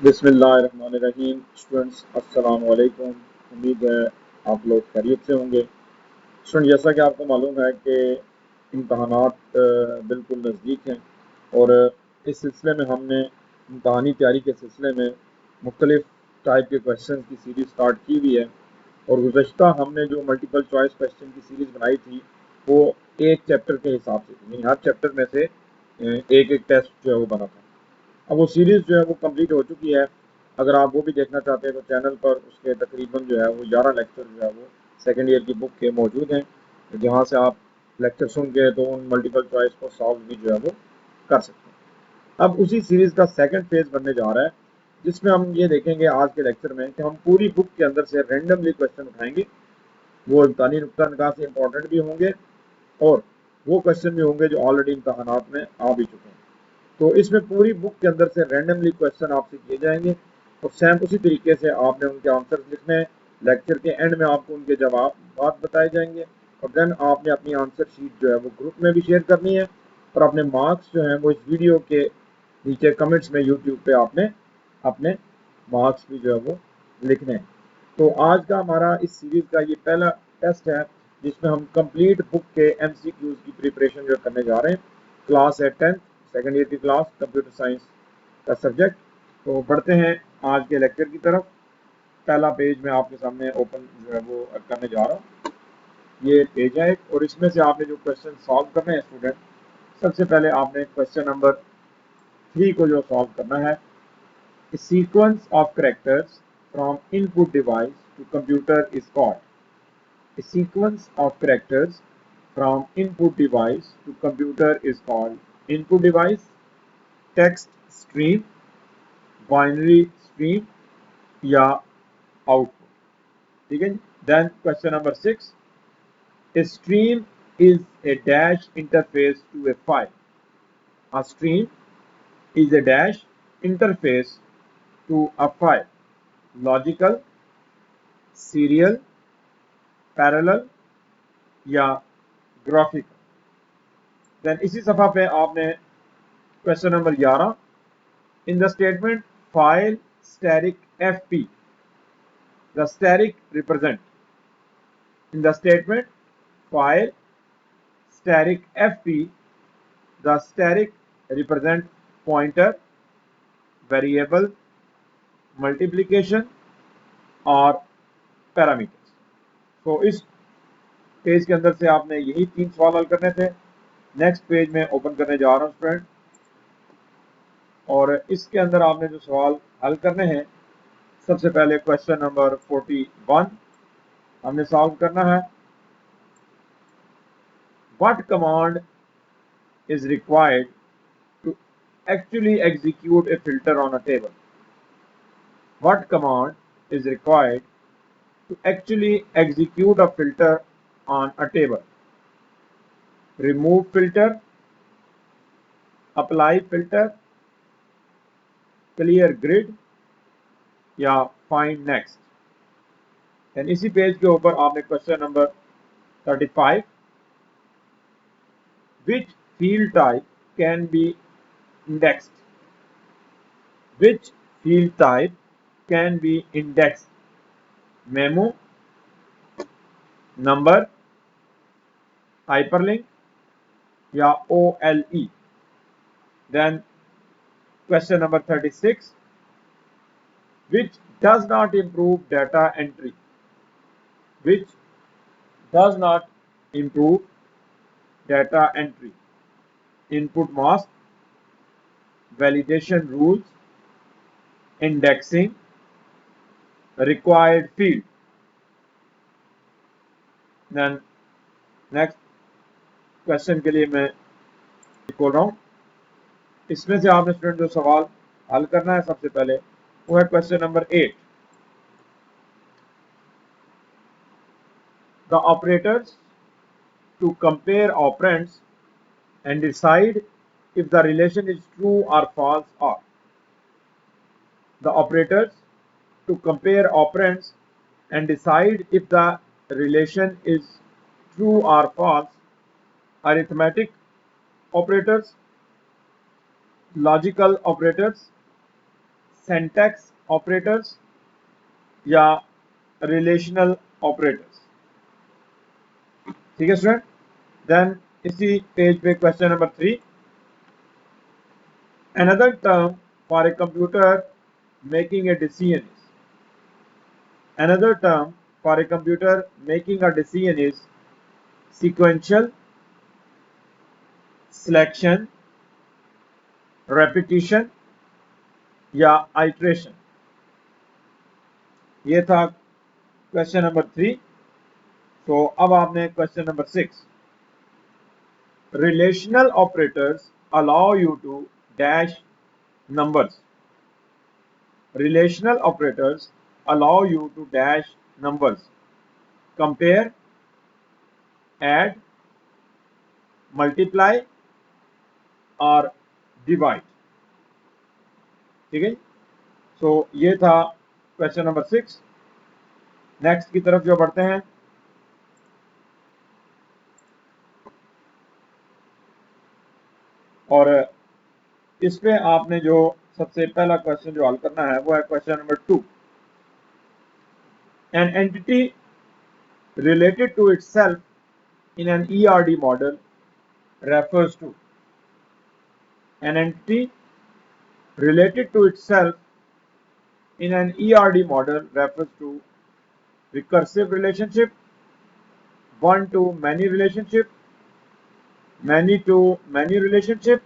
बिस्मिल्लाहिर्रहमानिर्रहीम। स्टूडेंट्स अस्सलाम वालेकुम। उम्मीद है आप लोग खैरियत से होंगे। स्टूडेंट, जैसा कि आपको मालूम है कि इम्तहानात बिल्कुल नज़दीक हैं और इस सिलसिले में हमने इम्तहानी तैयारी के सिलसिले में मुख्तलिफ़ टाइप के क्वेश्चन की सीरीज़ स्टार्ट की हुई है। और गुज़श्ता हमने जो मल्टीपल चॉइस क्वेश्चन की सीरीज़ बनाई थी वो एक चैप्टर के हिसाब से थी, यानी हर चैप्टर में से एक एक टेस्ट जो है वो बना था। अब वो सीरीज़ जो है वो कंप्लीट हो चुकी है। अगर आप वो भी देखना चाहते हैं तो चैनल पर उसके तकरीबन जो है वो 11 लेक्चर जो है वो सेकेंड ईयर की बुक के मौजूद हैं, जहाँ से आप लेक्चर सुन के तो उन मल्टीपल चॉइस को सॉल्व भी जो है वो कर सकते हैं। अब उसी सीरीज़ का सेकंड फेज बनने जा रहा है, जिसमें हम ये देखेंगे आज के लेक्चर में कि हम पूरी बुक के अंदर से रैंडमली क्वेश्चन उठाएंगे। वो इम्तहानी नुक्ता निगाह से इंपॉर्टेंट भी होंगे और वो क्वेश्चन भी होंगे जो ऑलरेडी इम्तहानात में आ भी चुके हैं। तो इसमें पूरी बुक के अंदर से रैंडमली क्वेश्चन आपसे किए जाएंगे और सेम उसी तरीके से आपने उनके आंसर लिखने हैं। लेक्चर के एंड में आपको उनके जवाब बात बताए जाएंगे और देन आपने अपनी आंसर शीट जो है वो ग्रुप में भी शेयर करनी है और अपने मार्क्स जो हैं वो इस वीडियो के नीचे कमेंट्स में यूट्यूब पे आपने अपने मार्क्स भी जो है वो लिखने हैं। तो आज का हमारा इस सीरीज़ का ये पहला टेस्ट है, जिसमें हम कंप्लीट बुक के एमसीक्यूज की प्रिपरेशन जो करने जा रहे हैं। क्लास है 10th, सेकेंड ईयर की क्लास, कंप्यूटर साइंस का सब्जेक्ट। तो बढ़ते हैं आज के लेक्चर की तरफ। पहला पेज मैं आपके सामने ओपन जो है वो करने जा रहा हूँ। ये पेज है एक और इसमें से आपने जो क्वेश्चन सॉल्व करने हैं स्टूडेंट, सबसे पहले आपने क्वेश्चन नंबर 3 को जो सॉल्व करना है। A sequence of characters from input device to computer is called. A sequence of characters from input device to computer is called input device, text stream, binary stream या output. ठीक है। Then question number 6. A stream is a dash interface to a file. A stream is a dash interface to a file. Logical, serial, parallel या graphic. Then इसी सफ़ा पे आपने question number 11। In the statement file static F P the static represent. In the statement file static F P the static represent pointer, variable, multiplication और parameters. तो इस page के अंदर से आपने यही 3 सवाल हल करने थे। नेक्स्ट पेज में ओपन करने जा रहा हूँ स्टूडेंट, और इसके अंदर आपने जो सवाल हल करने हैं, सबसे पहले क्वेश्चन नंबर 41 हमने सॉल्व करना है। What command is required to actually execute a filter on a table. What command is required to actually execute a filter on a table. Remove filter, apply filter, clear grid या find next. And इसी page के ऊपर आपने question number 35, which field type can be indexed? Which field type can be indexed? Memo, number, hyperlink या OLE. Then question number 36, which does not improve data entry? Which does not improve data entry? Input mask, validation rules, indexing, required field. Then next question के लिए मैं खोल रहा हूँ। इसमें से आपने स्टूडेंट जो सवाल हल करना है सबसे पहले वो है question number 8। The operators to compare operands and decide if the relation is true और false are. The operators to compare operands and decide if the relation is true और false: arithmetic operators, logical operators, syntax operators या relational operators. ठीक है student. Then इसी page पे question number 3, another term for a computer making a decision is, another term for a computer making a decision is sequential, selection, repetition या iteration। ये था question number 3। तो अब आपने question number 6, relational operators allow you to dash numbers, relational operators allow you to dash numbers, compare, add, multiply और divide. ठीक है। सो ये था क्वेश्चन नंबर 6। नेक्स्ट की तरफ जो बढ़ते हैं, और इस पे आपने जो सबसे पहला क्वेश्चन जो हल करना है वो है question number 2। An entity related to itself in an ERD model refers to, an entity related to itself in an ERD model refers to recursive relationship, one-to-many relationship, many-to-many relationship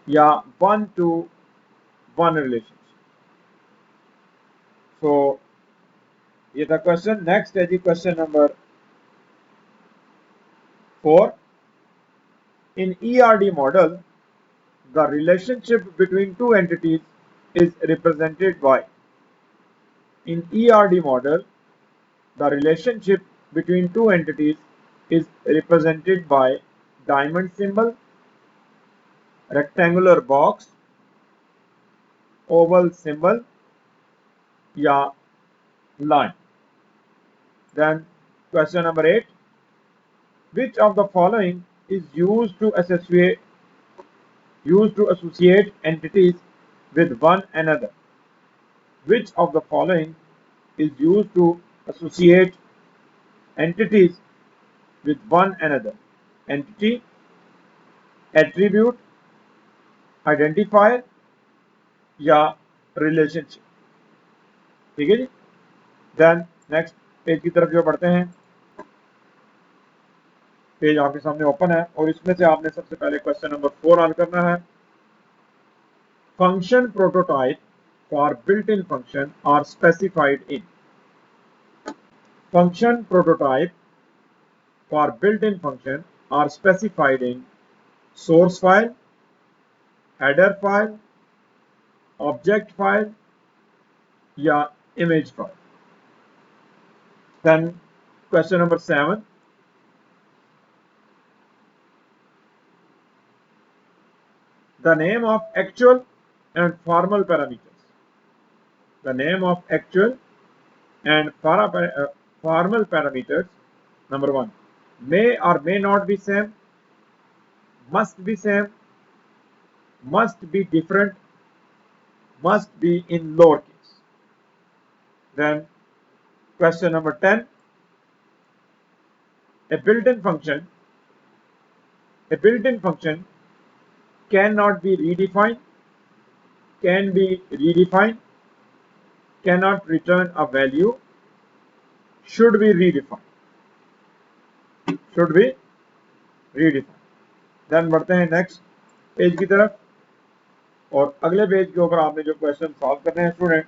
या one-to-one relationship। So ये था question. Next है जी question number 4। In ERD model, the relationship between two entities is represented by, in ERD model, the relationship between two entities is represented by diamond symbol, rectangular box, oval symbol या line। Then question number 8, which of the following is used to associate entities with one another? Which of the following is used to associate entities with one another? Entity, attribute, identifier या relationship। ठीक है जी। Then next page की तरफ जो बढ़ते हैं, page आपके सामने ओपन है और इसमें से आपने सबसे पहले क्वेश्चन नंबर 4 हल करना है। Function prototype for built in function are specified in, function prototype for built in function are specified in source file, header file, object file या image file. Then question number 7, the name of actual and formal parameters, the name of actual and formal parameters, number 1, may or may not be same, must be same, must be different, must be in lowercase। Then question number 10, a built-in function cannot be redefined, can be redefined, cannot return a value, should be redefined, should be redefined। Then बढ़ते हैं next page की तरफ, और अगले page के ऊपर आपने जो क्वेश्चन सॉल्व करने हैं स्टूडेंट,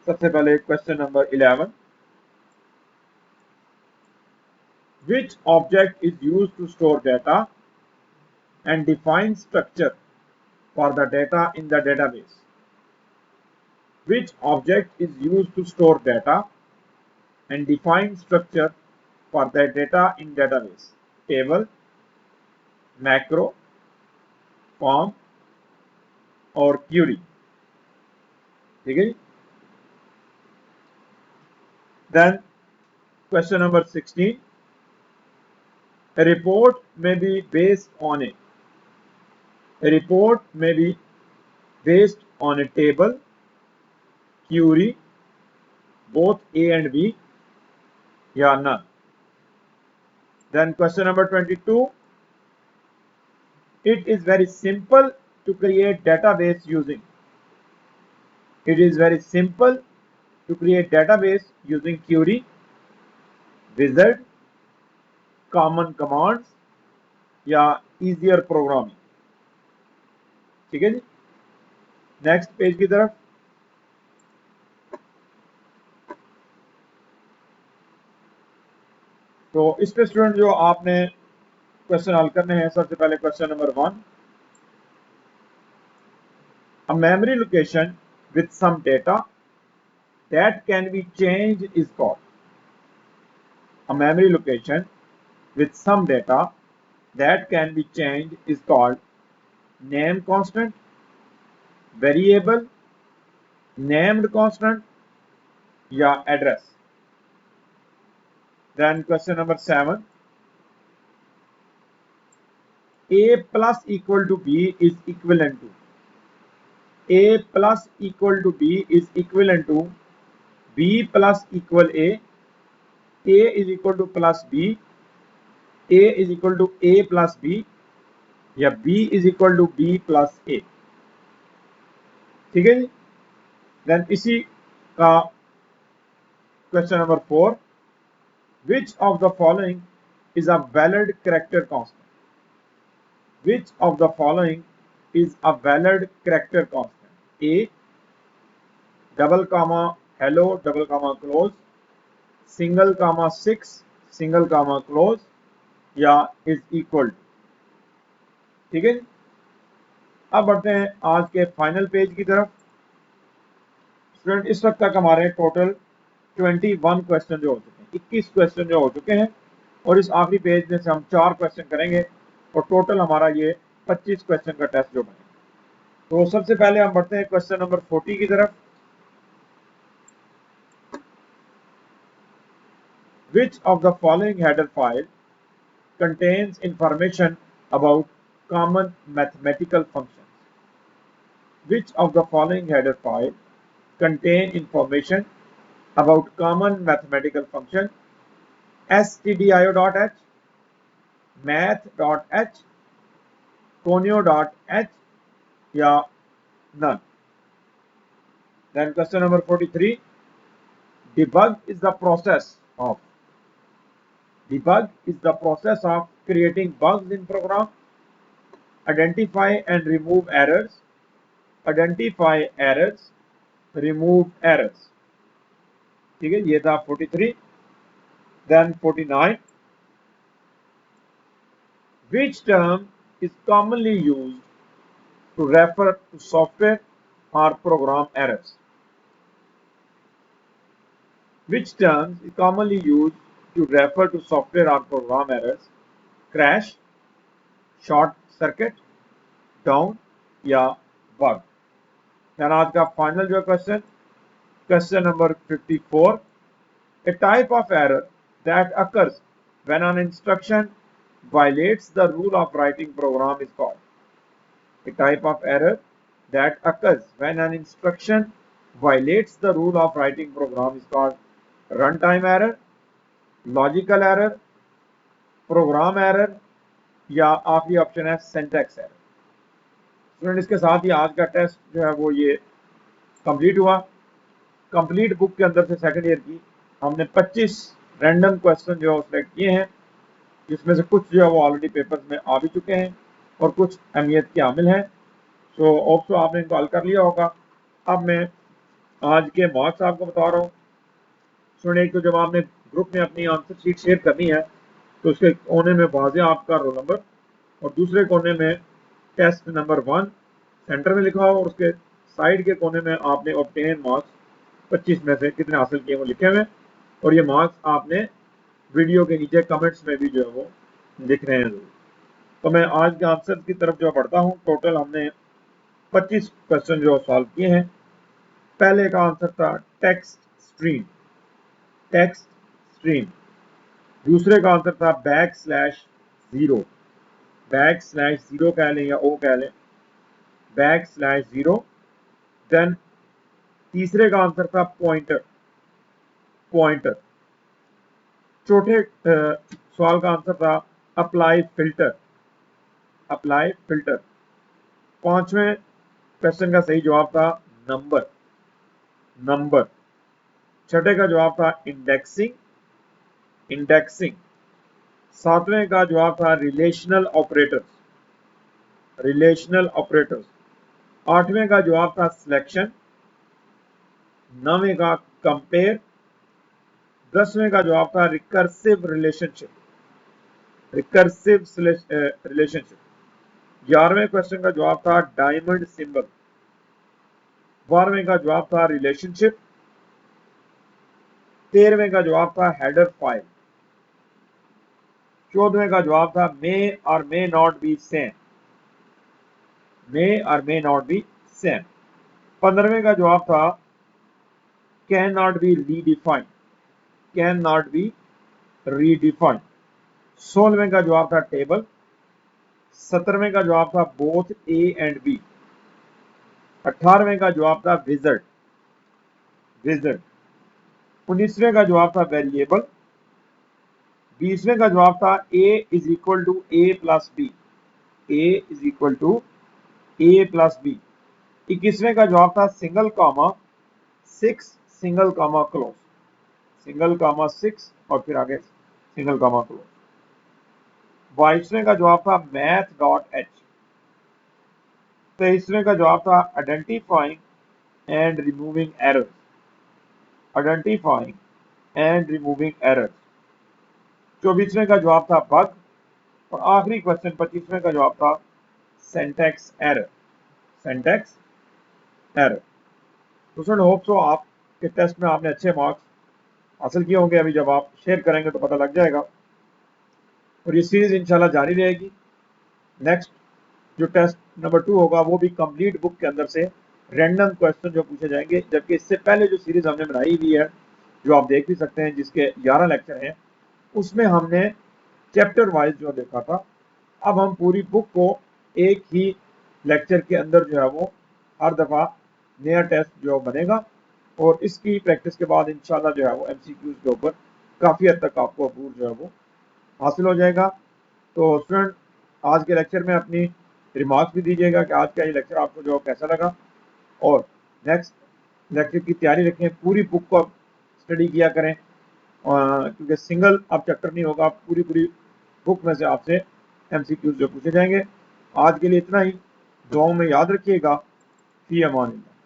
सबसे पहले question number 11, which object is used to store data and define structure for the data in the database? Which object is used to store data and define structure for the data in database? Table, macro, form और query। ठीक है जी। Then question number 16, a report may be based on a report may be based on a table, query both A and B या none. Then question number 22. It is very simple to create database using. It is very simple to create database using query, wizard, common commands या easier programming. ठीक है जी, next page की तरफ. तो इस पे student जो आपने क्वेश्चन हल करने हैं, सबसे पहले question number 1. A memory location with some data that can be changed is called. A memory location with some data that can be changed is called name constant, variable, named constant या address. Then question number 7. A plus equal to B is equivalent to. A plus equal to B is equivalent to B plus equal A is equal to plus B, A is equal to A plus B या B is equal to B plus A. ठीक है जी. Then इसी का question number 4. Which of the following is a valid character constant? Which of the following is a valid character constant? A double comma hello double comma close, single comma 6 single comma close या is equal to. ठीक है. अब बढ़ते हैं आज के final page की तरफ. स्टूडेंट इस वक्त तक हमारे टोटल 21 क्वेश्चन जो हो चुके हैं, 21 क्वेश्चन जो हो चुके हैं, और इस आखिरी पेज में से हम 4 क्वेश्चन करेंगे और टोटल हमारा ये 25 क्वेश्चन का टेस्ट जो बनेगा. तो सबसे पहले हम बढ़ते हैं क्वेश्चन नंबर 40 की तरफ. Which of the following header file contains information about common mathematical functions? Which of the following header file contain information about common mathematical function? stdio.h, math.h, conio.h या none. Then question number 43. Debug is the process of creating bugs in program. Identify and remove errors. Identify errors, remove errors. ठीक है, ये था 43. Then 49. Which term is commonly used to refer to software or program errors? Which term is commonly used to refer to software or program errors? Crash, short circuit, down या bug. Then आज का final जो question, question number 54. A type of error that occurs when an instruction violates the rule of writing program is called. A type of error that occurs when an instruction violates the rule of writing program is called runtime error, logical error, program error या आखिरी option है syntax error. Student इसके साथ ही आज का test जो है वो ये कंप्लीट हुआ. कंप्लीट बुक के अंदर से सेकंड ईयर की हमने 25 रैंडम क्वेश्चन जो है सिलेक्ट किए हैं, जिसमें से कुछ जो है वो ऑलरेडी पेपर्स में आ भी चुके हैं और कुछ अहमियत के हामिल हैं. सो ऑप्शो आपने इनको हल कर लिया होगा. अब मैं आज के मार्क्स आपको बता रहा हूँ. स्टूडेंट एक तो जब आपने ग्रुप में अपनी आंसर शीट शेयर करनी है तो उसके कोने में वाज़ेह आपका रोल नंबर और दूसरे कोने में टेस्ट नंबर 1 सेंटर में लिखा हो और उसके साइड के कोने में आपने ऑब्टेन मार्क्स 25 में से कितने हासिल किए वो लिखे हुए, और ये मार्क्स आपने वीडियो के नीचे कमेंट्स में भी जो है वो लिख रहे हैं. तो मैं आज के आंसर की तरफ जो बढ़ता हूँ. टोटल हमने 25 क्वेश्चन जो सॉल्व किए हैं. पहले का आंसर था टेक्स्ट स्ट्रीम. दूसरे का आंसर था /0. /0 कह लें या ओ कह लें, /0. देन तीसरे का आंसर था पॉइंटर, पॉइंटर। चौथे सवाल का आंसर था अप्लाई फिल्टर, अप्लाई फिल्टर। पांचवें क्वेश्चन का सही जवाब था नंबर, नंबर। छठे का जवाब था इंडेक्सिंग, इंडेक्सिंग। सातवें का जवाब था रिलेशनल ऑपरेटर्स, रिलेशनल ऑपरेटर्स। आठवें का जवाब था सिलेक्शन। नौवें का कंपेयर। 10वें का जवाब था रिकर्सिव रिलेशनशिप, रिकर्सिव रिलेशनशिप। 11वें क्वेश्चन का जवाब था डायमंड सिंबल। 12वें का जवाब था रिलेशनशिप। 13वें का जवाब था हेडर फाइल। 14वें का जवाब था मे और may not be same, may और मे नॉट बी सेम। 15वें का जवाब था can not be redefined, can not be redefined. 16वें का जवाब था टेबल। 17वें का जवाब था बोथ ए एंड बी। 18वें का जवाब था विजर्ड, विजर्ड। 19वें का जवाब था वेरिएबल। 20वें का जवाब था A is equal to A plus B, A is equal to A plus B. 21वें का जवाब था single comma 6 single comma close, single comma 6 और फिर आगे सिंगल कामा क्लोज। 22वें का जवाब था मैथ डॉट एच। 23वें का जवाब था identifying and removing errors, identifying and removing errors. 24वें का जवाब था बग। और आखिरी क्वेश्चन 25वें का जवाब था सिंटैक्स एरर, सिंटैक्स एरर। तो सर होप सो आपके टेस्ट में आपने अच्छे मार्क्स हासिल किए होंगे। अभी जब आप शेयर करेंगे तो पता लग जाएगा। और ये सीरीज इंशाल्लाह जारी रहेगी। नेक्स्ट जो टेस्ट नंबर 2 होगा वो भी कंप्लीट बुक के अंदर से रैंडम क्वेश्चन जो पूछे जाएंगे, जबकि इससे पहले जो सीरीज हमने बनाई हुई है जो आप देख भी सकते हैं जिसके 11 लेक्चर हैं, उसमें हमने चैप्टर वाइज जो देखा था। अब हम पूरी बुक को एक ही लेक्चर के अंदर जो है वो हर दफ़ा नया टेस्ट जो बनेगा और इसकी प्रैक्टिस के बाद इंशाल्लाह जो है वो एमसीक्यूज के ऊपर काफ़ी हद तक आपको अबूर जो है वो हासिल हो जाएगा। तो स्टूडेंट आज के लेक्चर में अपनी रिमार्क्स भी दीजिएगा कि आज का ये लेक्चर आपको जो कैसा लगा, और नेक्स्ट लेक्चर की तैयारी रखें। पूरी बुक को स्टडी किया करें क्योंकि सिंगल अब चैप्टर नहीं होगा, पूरी पूरी बुक में से आपसे एमसीक्यूज जो पूछे जाएंगे। आज के लिए इतना ही। दुआओं में याद रखिएगा। फी अमान अल्लाह।